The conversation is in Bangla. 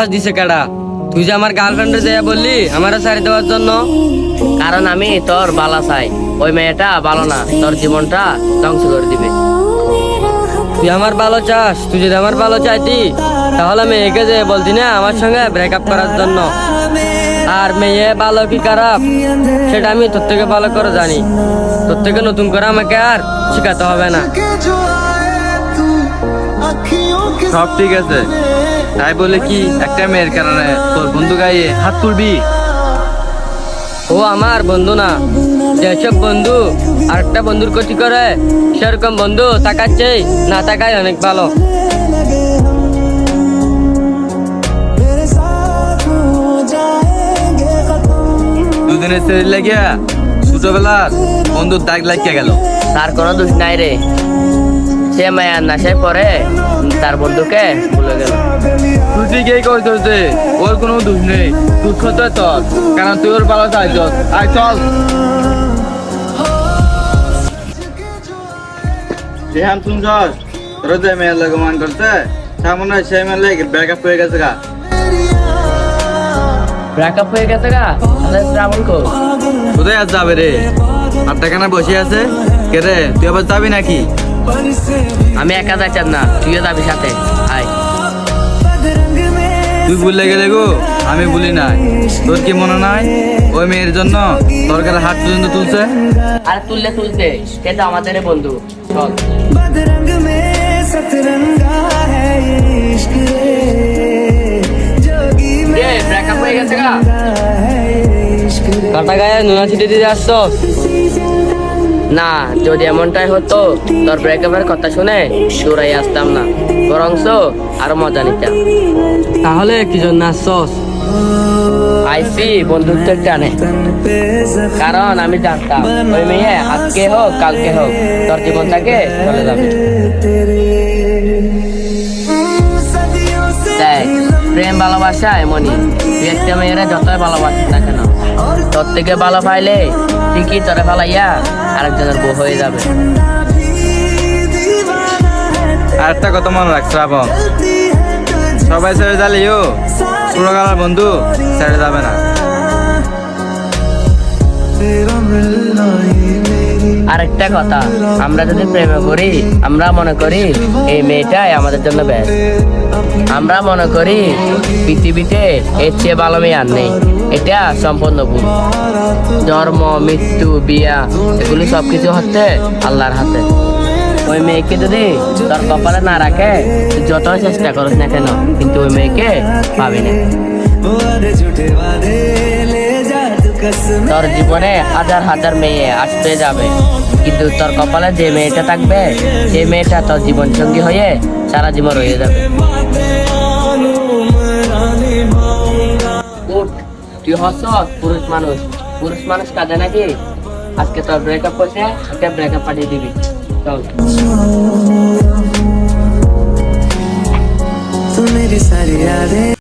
সাহস দিছে কেডা? তুই যে আমার গার্লফ্রেন্ডে যাইয়া বললি আমারে ছাড়ি দেওয়ার জন্য? কারণ আমি তোর ভালো চাই। ওই মেয়েটা ভালো না, তোর জীবনটা ধ্বংস করে দিবে। তুই আমার ভালো চাস? তুই যদি আমার ভালো চাইতি তাহলে মেয়েকে যে বলতি না আমার সঙ্গে ব্রেকআপ করার জন্য। আর মেয়ে ভালো কি খারাপ সেটা আমি তোর থেকে ভালো করে জানি। তোর থেকে নতুন করে আমাকে আর শেখাতে হবে না। সব ঠিক আছে, তাই বলে কি একটা মেয়ের কারণে তোর বন্ধু গায়ে হাত তুলবি? ও আমার বন্ধু না। যেসব বন্ধু আরেকটা বন্ধুর ক্ষতি করে সেরকম বন্ধু তাকাচ্ছে না তাকায় অনেক ভালো। দুদিনের শরীর লাগিয়া ছোটবেলার বন্ধুর দাগ লাগিয়া গেল। তার কোনো দোষ নাই রে, সে মায়ার নাশায় পরে তার বন্ধুকে ভুলে গেল। তুই ঠিকই কইছিস যে ওর কোনো দোষ নেই, দুঃখ তো তোর, কারণ তুই ওর ভালো চাইছ। আয় চল। রেহান শুনছস, তোর যে মেয়ের লাগে মান করছে সামনে হয় সেই মেয়ের লাগে ব্রেকআপ হয়ে গেছে গা। ব্রেকআপ হয়ে গেছে গা? তাহলে শ্রাবণ কো? কোথায় আজ যাবে রে? আর দেখানা বসে আছে কে রে? তুই আবার যাবি নাকি? আমি একা যাচ্ছি না, তুইও যাবি সাথে। আয়। তুই ভুলে গেলে গো, আমি ভুলি নাই। তোর কি মনে নাই ওই মেয়ের জন্য সরকারের হাত পর্যন্ত তুলছে? আর তুলতে সে তো আমাদের বন্ধু। চল। ব্রেকআপ হয়ে গেছে গা? কাটা গায়ে নুনা ছিটে দিতে আসছো? না, যদি এমনটাই হতো তোর ব্রেকআপের কথা শুনে দূরাই আসতাম না, বরংস আরো মজা নিতাম। তাহলে কি জন্য আসছস? আইসি বন্ধুত্বের টানে, কারণ আমি জানতাম ওই মেয়ে আজকে হোক কালকে হোক তোর জীবনটাকে চলে যাবে। দেখ, প্রেম ভালোবাসা এমনই, তুই একটা মেয়েরা যতই ভালোবাসিস না কেন, তোর থেকে ভালো পাইলে ঠিকই তোরে ভালাইয়া আরেকজনের বউ হয়ে যাবে। আর একটা কথা মনে রাখ শ্রাবণ, সবাই ছেড়ে যালিও পুরোকালের বন্ধু ছেড়ে যাবে না। আরেকটা কথা, আমরা যদি প্রেমে করি আমরা মনে করি এই মেয়েটাই আমাদের জন্য বেস্ট। আমরা মনে করি পৃথিবীতে এর চেয়ে ভালো মেয়ে আর নেই। এটা সম্পূর্ণ ভুল। জন্ম, মৃত্যু, বিয়া এগুলি সবকিছু হচ্ছে আল্লাহর হাতে। ওই মেয়েকে যদি তোর কপালে না রাখে তুই যত চেষ্টা করিস না কেন, কিন্তু ওই মেয়েকে পাবি না। তোর জীবনে হাজার হাজার মেয়ে আসতে যাবে, কিন্তু তোর কপালে যে মেয়েটা থাকবে সেই মেয়েটা তোর জীবন সঙ্গী হয়ে সারা জীবন রয়ে যাবে। উঠ, তুই হচ্ছ পুরুষ মানুষ কাঁদে নাকি? আজকে তোর ব্রেকআপ করছে, একটা ব্রেকআপ পাঠিয়ে দিবি। চল। तू मेरी सारी यादें